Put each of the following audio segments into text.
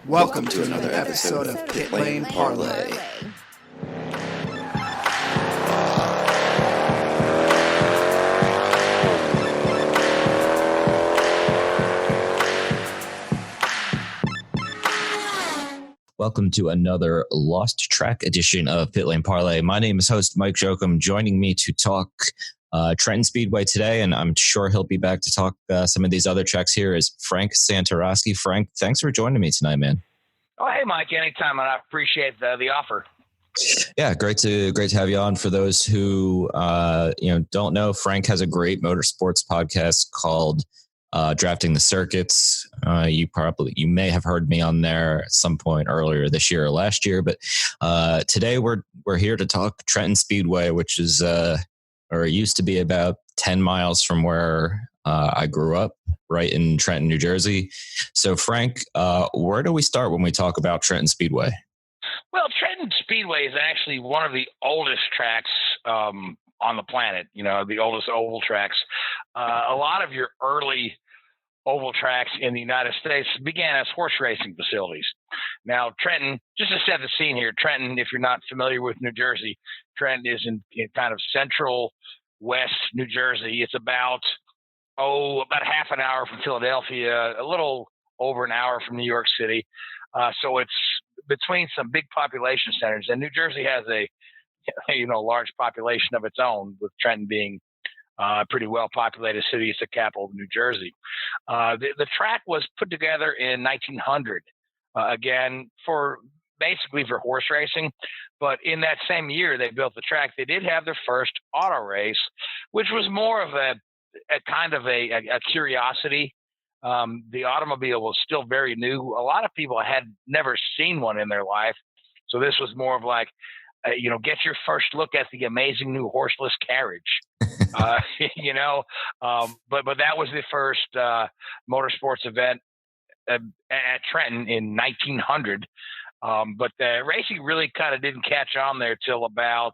Welcome to another episode of Pit Lane Parlay. Welcome to another Lost Track edition of Pit Lane Parlay. My name is host Mike Jokum. Joining me to talk Trenton Speedway today, and I'm sure he'll be back to talk some of these other tracks here, is Frank Santoroski. Frank, thanks for joining me tonight, man. Oh, hey, Mike, anytime, and I appreciate the offer. Yeah, great to have you on. For those who don't know, Frank has a great motorsports podcast called Drafting the Circuits. You may have heard me on there at some point earlier this year or last year, but today we're here to talk Trenton Speedway, which is or it used to be about 10 miles from where I grew up, right in Trenton, New Jersey. So, Frank, where do we start when we talk about Trenton Speedway? Well, Trenton Speedway is actually one of the oldest tracks on the planet, the oldest oval tracks. A lot of your early oval tracks in the United States began as horse racing facilities. Now, Trenton, just to set the scene here, Trenton, if you're not familiar with New Jersey, Trenton is in kind of central west New Jersey. It's about half an hour from Philadelphia, a little over an hour from New York City. So it's between some big population centers, and New Jersey has a large population of its own, with Trenton being a pretty well-populated city. It's the capital of New Jersey. The track was put together in 1900, again, basically for horse racing. But in that same year they built the track, they did have their first auto race, which was more of a kind of a curiosity. The automobile was still very new. A lot of people had never seen one in their life. So this was more of like, get your first look at the amazing new horseless carriage. But that was the first motorsports event at Trenton in 1900. But the racing really kind of didn't catch on there till about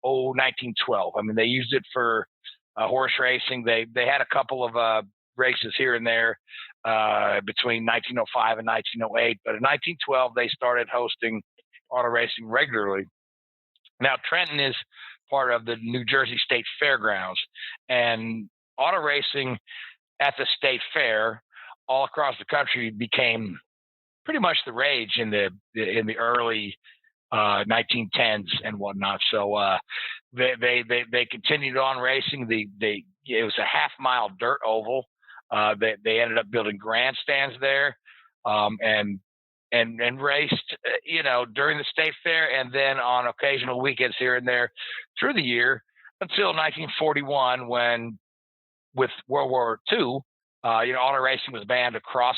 1912. I mean, they used it for horse racing. They had a couple of races here and there between 1905 and 1908. But in 1912, they started hosting auto racing regularly. Now, Trenton is part of the New Jersey State Fairgrounds, and auto racing at the state fair all across the country became pretty much the rage in the early 1910s and whatnot. So they continued on racing. It was a half-mile dirt oval. They ended up building grandstands there, and raced, during the state fair, and then on occasional weekends here and there through the year until 1941, when, with World War II, auto racing was banned across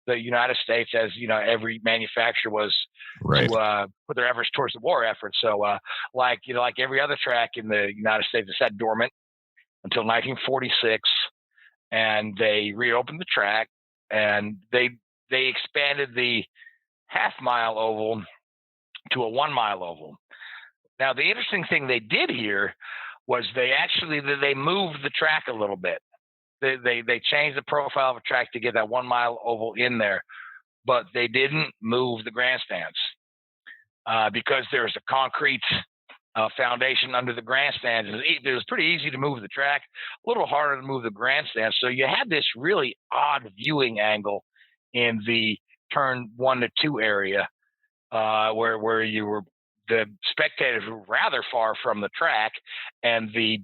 the United States, as every manufacturer was right to put their efforts towards the war effort. So, like every other track in the United States, it sat dormant until 1946, and they reopened the track, and they expanded the half-mile oval to a 1 mile oval. Now, the interesting thing they did here was they moved the track a little bit. They changed the profile of a track to get that 1 mile oval in there, but they didn't move the grandstands because there's a concrete foundation under the grandstands. It was pretty easy to move the track, a little harder to move the grandstands. So you had this really odd viewing angle in the turn 1 to 2 area, where the spectators were rather far from the track, and the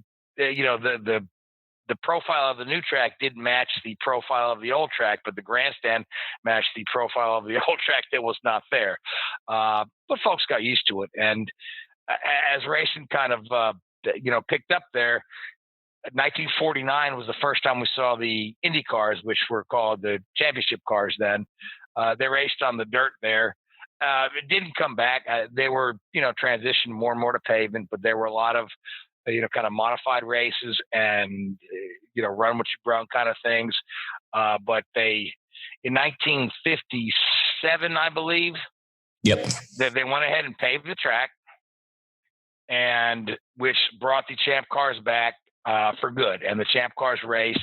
profile of the new track didn't match the profile of the old track, but the grandstand matched the profile of the old track that was not there. But folks got used to it, and as racing kind of picked up there, 1949 was the first time we saw the Indy cars, which were called the championship cars then. They raced on the dirt there. it didn't come back. They were, transitioned more and more to pavement, but there were a lot of, kind of modified races and, run what you run kind of things. But in 1957, I believe, Yep, they went ahead and paved the track, and which brought the champ cars back for good. And the champ cars raced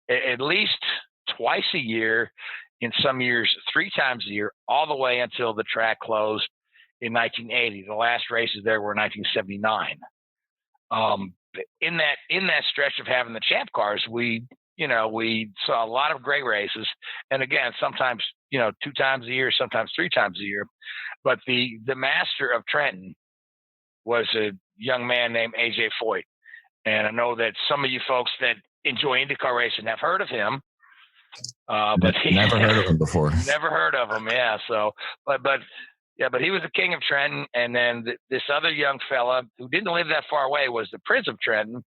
at least twice a year, in some years 3 times a year, all the way until the track closed in 1980. The last races there were in 1979. In that stretch of having the champ cars, we saw a lot of great races, and again, sometimes 2 times a year, sometimes 3 times a year. But the master of Trenton was a young man named AJ Foyt, and I know that some of you folks that enjoy IndyCar racing have heard of him. But never heard of him before. Never heard of him, yeah. So, but he was the king of Trenton, and then this other young fella who didn't live that far away was the Prince of Trenton,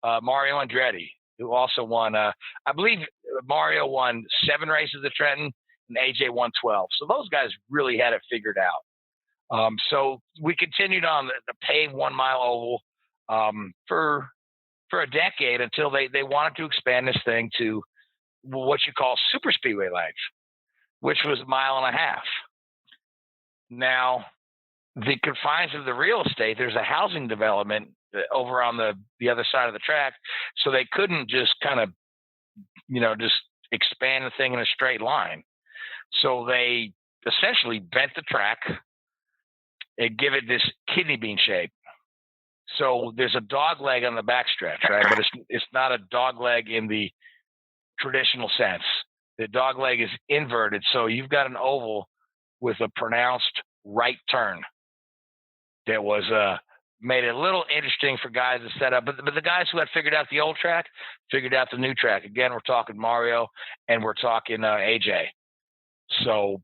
Mario Andretti, who also won. I believe Mario won 7 races at Trenton, and AJ won 12. So those guys really had it figured out. So we continued on the paved 1 mile oval for a decade until they wanted to expand this thing to what you call super speedway length, which was 1.5 miles. Now, the confines of the real estate, there's a housing development over on the other side of the track, so they couldn't just kind of, just expand the thing in a straight line. So they essentially bent the track and give it this kidney bean shape. So there's a dog leg on the backstretch, right? But it's not a dog leg in the traditional sense. The dog leg is inverted, so you've got an oval with a pronounced right turn that was made it a little interesting for guys to set up. But the guys who had figured out the old track figured out the new track. Again, we're talking Mario and we're talking AJ. So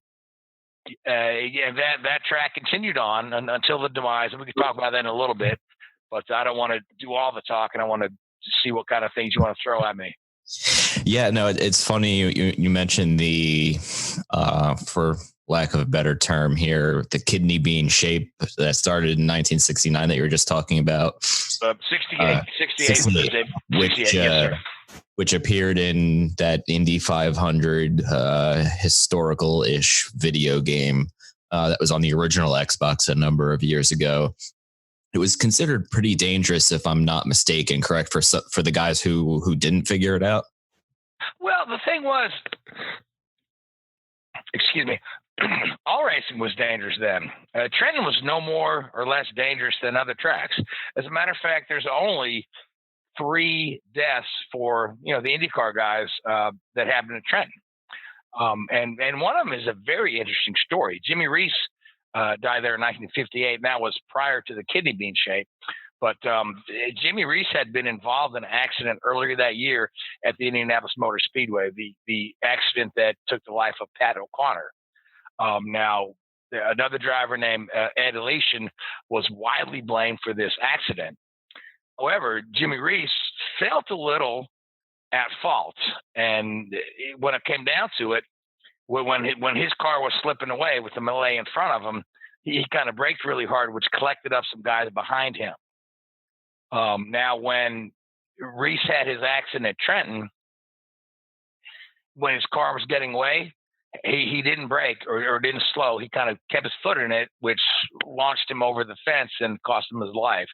that track continued on until the demise, and we can talk about that in a little bit. But I don't want to do all the talking. I want to see what kind of things you want to throw at me. Yeah, no, it's funny you mentioned the, for lack of a better term here, the kidney bean shape that started in 1969 that you were just talking about. 68, which appeared in that Indy 500 historical-ish video game that was on the original Xbox a number of years ago. It was considered pretty dangerous, if I'm not mistaken, correct, for the guys who didn't figure it out? Well, the thing was, excuse me, all racing was dangerous then. Trenton was no more or less dangerous than other tracks. As a matter of fact, there's only 3 deaths for, the IndyCar guys that happened at Trenton. And one of them is a very interesting story. Jimmy Reese died there in 1958, and that was prior to the kidney bean shape. But Jimmy Reese had been involved in an accident earlier that year at the Indianapolis Motor Speedway, the accident that took the life of Pat O'Connor. Now, another driver named Ed Elysian was widely blamed for this accident. However, Jimmy Reese felt a little at fault, and when it came down to it, when his car was slipping away with the melee in front of him, he kind of braked really hard, which collected up some guys behind him. Now, when Reese had his accident at Trenton, when his car was getting away, he didn't brake or didn't slow. He kind of kept his foot in it, which launched him over the fence and cost him his life.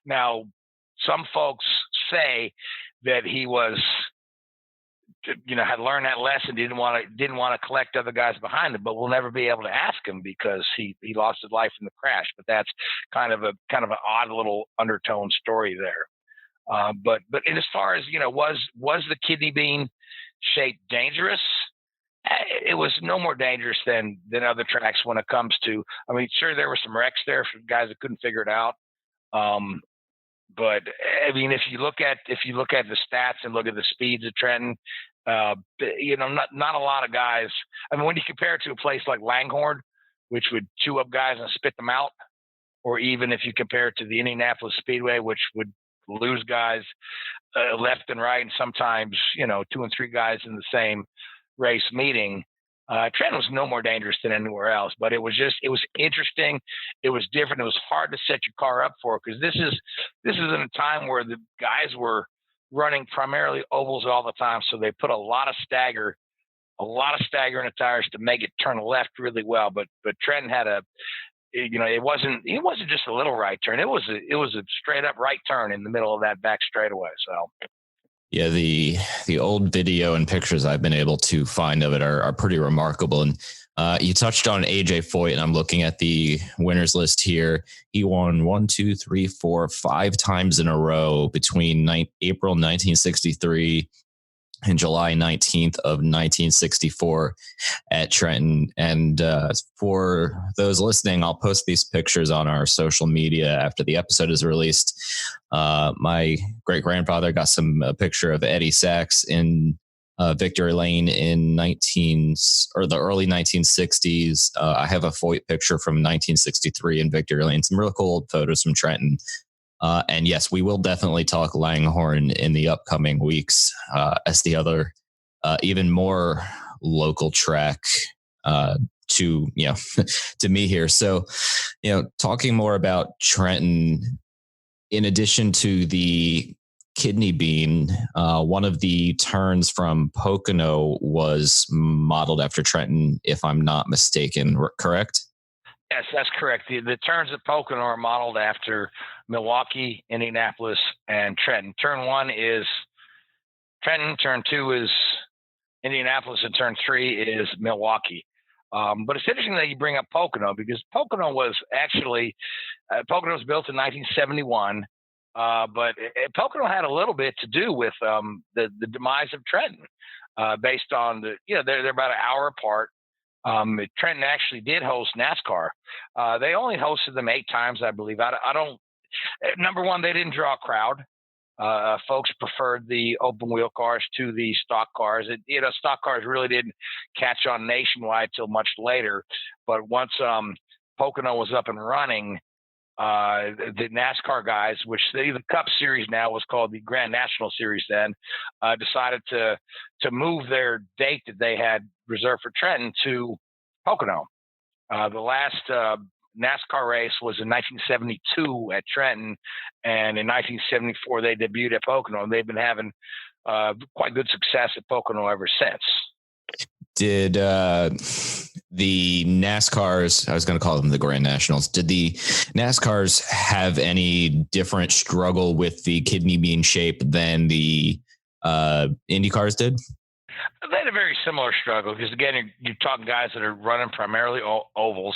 Now, some folks say that he was, had learned that lesson, didn't want to collect other guys behind him, but we'll never be able to ask him because he lost his life in the crash. But that's kind of an odd little undertone story there. But as far as, was the kidney bean shape dangerous? It was no more dangerous than other tracks when it comes to, sure, there were some wrecks there for guys that couldn't figure it out. But if you look at the stats and look at the speeds of Trenton, not a lot of guys. When you compare it to a place like Langhorne, which would chew up guys and spit them out, or even if you compare it to the Indianapolis Speedway, which would lose guys left and right, and sometimes 2 and 3 guys in the same race meeting, Trenton was no more dangerous than anywhere else, but it was interesting. It was different. It was hard to set your car up for, because this is in a time where the guys were running primarily ovals all the time. So they put a lot of stagger in the tires to make it turn left really well. But Trenton had it wasn't just a little right turn. It was a straight up right turn in the middle of that back straightaway. So. Yeah, the old video and pictures I've been able to find of it are pretty remarkable. And you touched on AJ Foyt, and I'm looking at the winners list here. He won 5 times in a row between April 1963 and July 19th of 1964 at Trenton. And for those listening, I'll post these pictures on our social media after the episode is released. My great-grandfather got a picture of Eddie Sachs in Victory Lane in the early 1960s. I have a Foyt picture from 1963 in Victory Lane. Some real cool old photos from Trenton. And yes, we will definitely talk Langhorne in the upcoming weeks as the other even more local track to to me here. So, talking more about Trenton, in addition to the kidney bean, one of the turns from Pocono was modeled after Trenton, if I'm not mistaken, correct? Yes, that's correct. The turns at Pocono are modeled after Milwaukee, Indianapolis, and Trenton. Turn 1 is Trenton, turn 2 is Indianapolis, and turn 3 is Milwaukee. But it's interesting that you bring up Pocono, because Pocono was built in 1971, but Pocono had a little bit to do with the demise of Trenton, based on they're about an hour apart. Trenton actually did host NASCAR. They only hosted them 8 times, I believe. Number one, they didn't draw a crowd. Folks preferred the open wheel cars to the stock cars. Stock cars really didn't catch on nationwide till much later. But once Pocono was up and running, the NASCAR guys, which the Cup Series now was called the Grand National Series then, decided to move their date that they had reserved for Trenton to Pocono. The last NASCAR race was in 1972 at Trenton, and in 1974 they debuted at Pocono, and they've been having quite good success at Pocono ever since. Did the NASCARs, I was going to call them the Grand Nationals, did the NASCARs have any different struggle with the kidney bean shape than the IndyCars did? They had a very similar struggle, because again, you're talking guys that are running primarily ovals.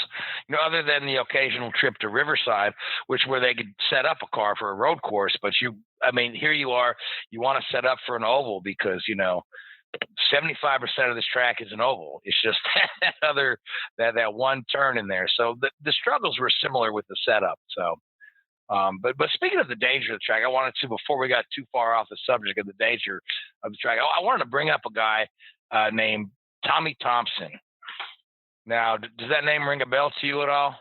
Other than the occasional trip to Riverside, where they could set up a car for a road course, but here you are, you want to set up for an oval because 75% of this track is an oval. It's just that one turn in there. So the struggles were similar with the setup. So. But speaking of the danger of the track, I wanted to, before we got too far off the subject of the danger of the track, I wanted to bring up a guy named Tommy Thompson. Now, does that name ring a bell to you at all?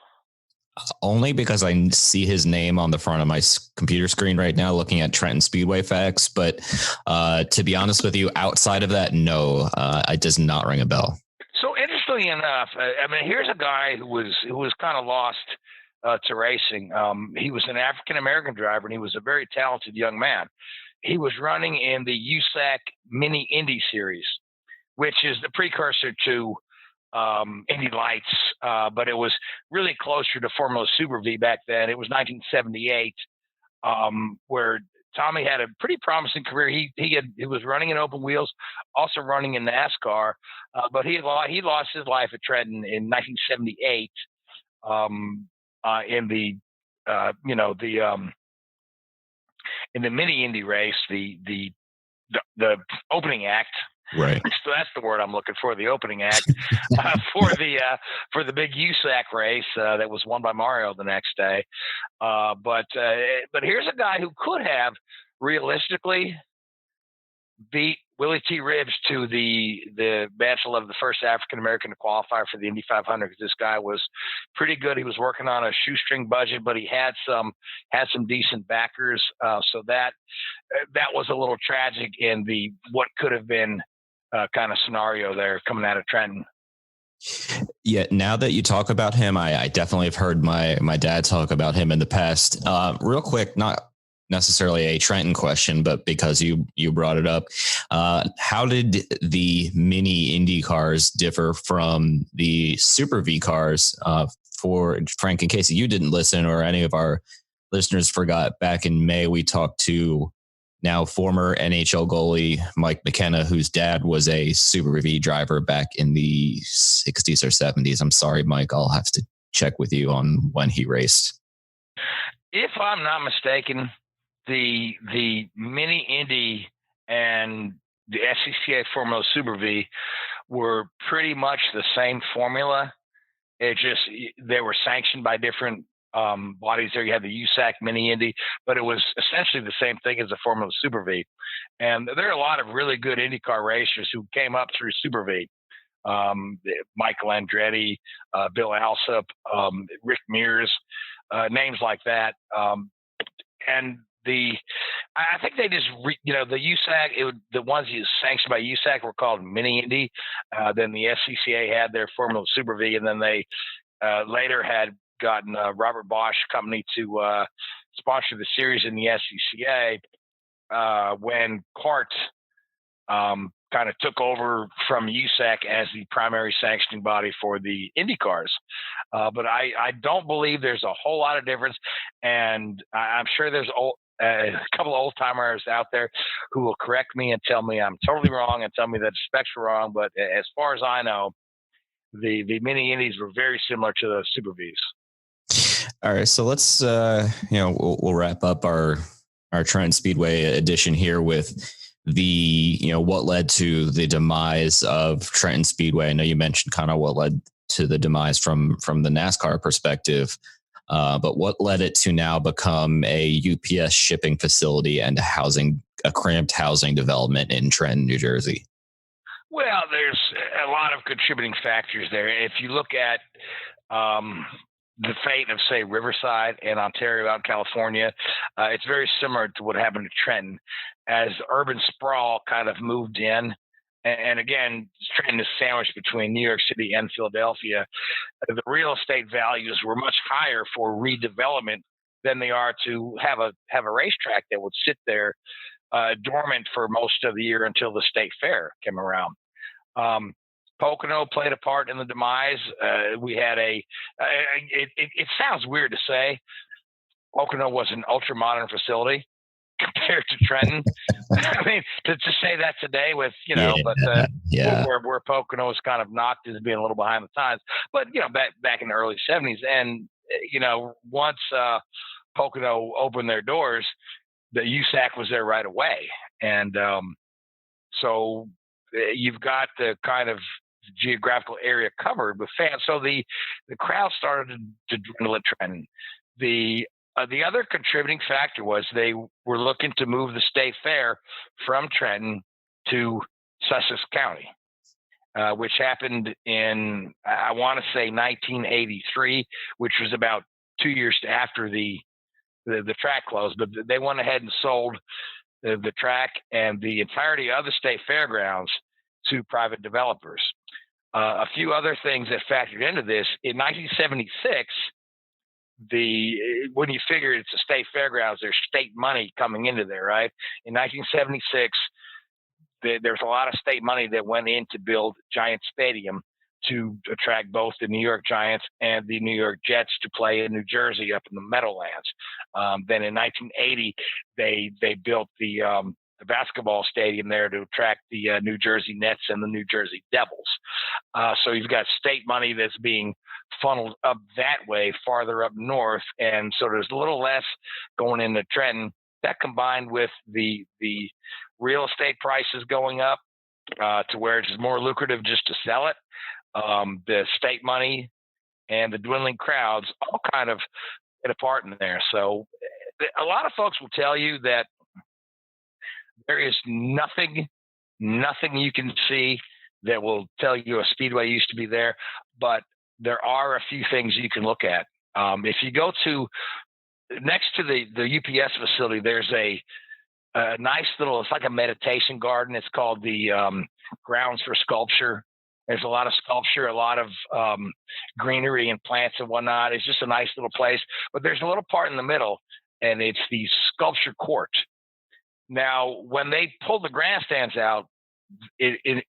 Only because I see his name on the front of my computer screen right now, looking at Trenton Speedway facts. But to be honest with you, outside of that, no, it does not ring a bell. So interestingly enough, here's a guy who was kind of lost to racing. He was an African-American driver, and he was a very talented young man. He was running in the USAC Mini Indy Series, which is the precursor to Indy Lights, but it was really closer to Formula Super V back then. It was 1978, where Tommy had a pretty promising career. He was running in open wheels, also running in NASCAR, but he lost his life at Trenton in 1978. In the mini Indy race, the opening act. Right. So that's the word I'm looking for, the opening act for the big USAC race that was won by Mario the next day. But here's a guy who could have realistically beat Willie T. Ribbs to the mantle of the first African-American to qualify for the Indy 500, because this guy was pretty good. He was working on a shoestring budget, but he had some decent backers. So that was a little tragic in what could have been kind of scenario there coming out of Trenton. Yeah, now that you talk about him, I definitely have heard my dad talk about him in the past. Real quick, not necessarily a Trenton question, but because you brought it up, how did the mini Indy cars differ from the Super V cars? For Frank, in case you didn't listen or any of our listeners forgot, back in May we talked to now former NHL goalie Mike McKenna, whose dad was a Super V driver back in the 60s or 70s. I'm sorry, Mike, I'll have to check with you on when he raced. If I'm not mistaken, the Mini Indy and the SCCA Formula Super V were pretty much the same formula. It just, they were sanctioned by different bodies there. You had the USAC Mini Indy, but it was essentially the same thing as the Formula Super V. And there are a lot of really good IndyCar racers who came up through Super V. Michael Andretti, Bill Alsop, Rick Mears, names like that. And I think they just, the USAC, the ones sanctioned by USAC were called Mini Indy. Then the SCCA had their Formula Super V, and then they later had gotten Robert Bosch company to sponsor the series in the SCCA when CART kind of took over from USAC as the primary sanctioning body for the Indy cars. But I don't believe there's a whole lot of difference, and I'm sure there's a couple of old timers out there who will correct me and tell me I'm totally wrong and tell me that the specs were wrong. But as far as I know, the mini Indies were very similar to the Super Vs. All right, so let's we'll wrap up our Trenton Speedway edition here with the what led to the demise of Trenton Speedway. I know you mentioned kind of what led to the demise from the NASCAR perspective. But what led it to now become a UPS shipping facility and a cramped housing development in Trenton, New Jersey? Well, there's a lot of contributing factors there. If you look at the fate of, say, Riverside and Ontario out in California, it's very similar to what happened to Trenton as urban sprawl kind of moved in. And again, Trenton is sandwiched between New York City and Philadelphia. The real estate values were much higher for redevelopment than they are to have a racetrack that would sit there dormant for most of the year until the state fair came around. Pocono played a part in the demise. We had it sounds weird to say Pocono was an ultra modern facility compared to Trenton. I mean, to say that today with, where Pocono is kind of knocked as being a little behind the times, but, back in the early 70s. And, once Pocono opened their doors, the USAC was there right away. And so you've got the kind of geographical area covered with fans. So the crowd started to dwindle at Trenton. The other contributing factor was they were looking to move the state fair from Trenton to Sussex County, which happened in, I want to say 1983, which was about 2 years after the track closed. But they went ahead and sold the track and the entirety of the state fairgrounds to private developers. A few other things that factored into this, in 1976, when you figure it's a state fairgrounds, there's state money coming into there, right? In 1976, there's a lot of state money that went in to build Giant Stadium to attract both the New York Giants and the New York Jets to play in New Jersey up in the Meadowlands. Then in 1980, they built the basketball stadium there to attract the New Jersey Nets and the New Jersey Devils. So you've got state money that's being funneled up that way, farther up north, and so there's a little less going into Trenton. That combined with the real estate prices going up to where it's more lucrative just to sell it, the state money and the dwindling crowds all kind of get a part in there. So a lot of folks will tell you that there is nothing you can see that will tell you a speedway used to be there, but there are a few things you can look at. If you go to next to the UPS facility, there's a nice little, it's like a meditation garden. It's called the Grounds for Sculpture There's a lot of sculpture, a lot of greenery and plants and whatnot. It's just a nice little place. But there's a little part in the middle, and it's the sculpture court. Now, when they pulled the grandstands out, it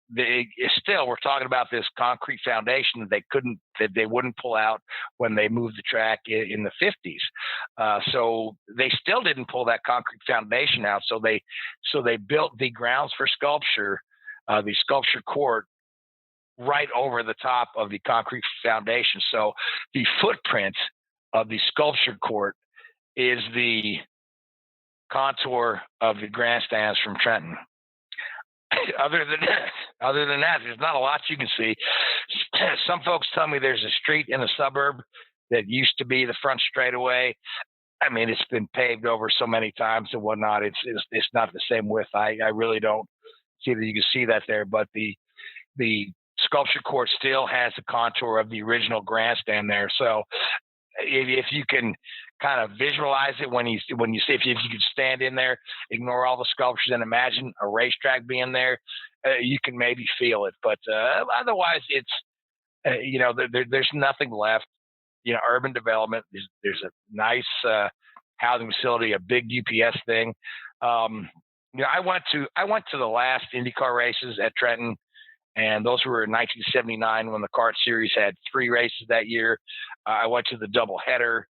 still, we're talking about this concrete foundation that they wouldn't pull out when they moved the track in the 50s. So they still didn't pull that concrete foundation out. So they built the grounds for sculpture, the sculpture court, right over the top of the concrete foundation. So the footprint of the sculpture court is the contour of the grandstands from Trenton. Other than that, there's not a lot you can see. Some folks tell me there's a street in a suburb that used to be the front straightaway. I mean, it's been paved over so many times and whatnot. It's not the same width. I really don't see that you can see that there, but the sculpture court still has the contour of the original grandstand there. So if you can kind of visualize it when you see, if you could stand in there, ignore all the sculptures and imagine a racetrack being there, you can maybe feel it. But otherwise, it's there's nothing left. Urban development. There's a nice housing facility, a big UPS thing. I went to the last IndyCar races at Trenton, and those were in 1979 when the kart series had 3 races that year. I went to the doubleheader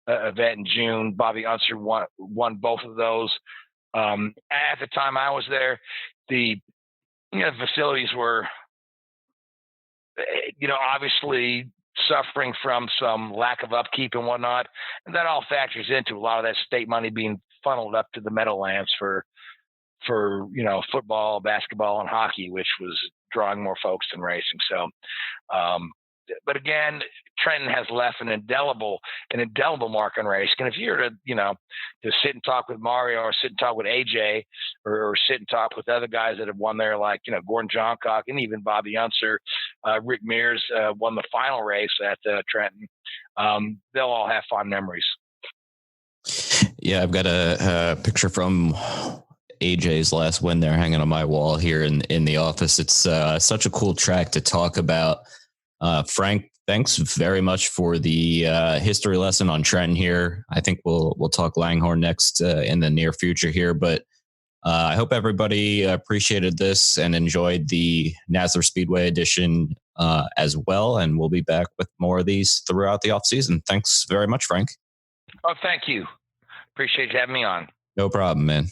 event in June. Bobby Unser won both of those. At the time I was there, the facilities were, obviously suffering from some lack of upkeep and whatnot, and that all factors into a lot of that state money being funneled up to the Meadowlands for football, basketball, and hockey, which was drawing more folks than racing. So, but again, Trenton has left an indelible mark on racing. And if you were to sit and talk with Mario, or sit and talk with AJ, or sit and talk with other guys that have won there, like Gordon Johncock and even Bobby Unser, Rick Mears won the final race at Trenton. They'll all have fond memories. Yeah, I've got a picture from AJ's last win there hanging on my wall here in the office. It's such a cool track to talk about. Frank, thanks very much for the history lesson on Trenton here. I think we'll talk Langhorne next in the near future here, but I hope everybody appreciated this and enjoyed the NASLR Speedway edition as well. And we'll be back with more of these throughout the off season. Thanks very much, Frank. Oh, thank you. Appreciate you having me on. No problem, man.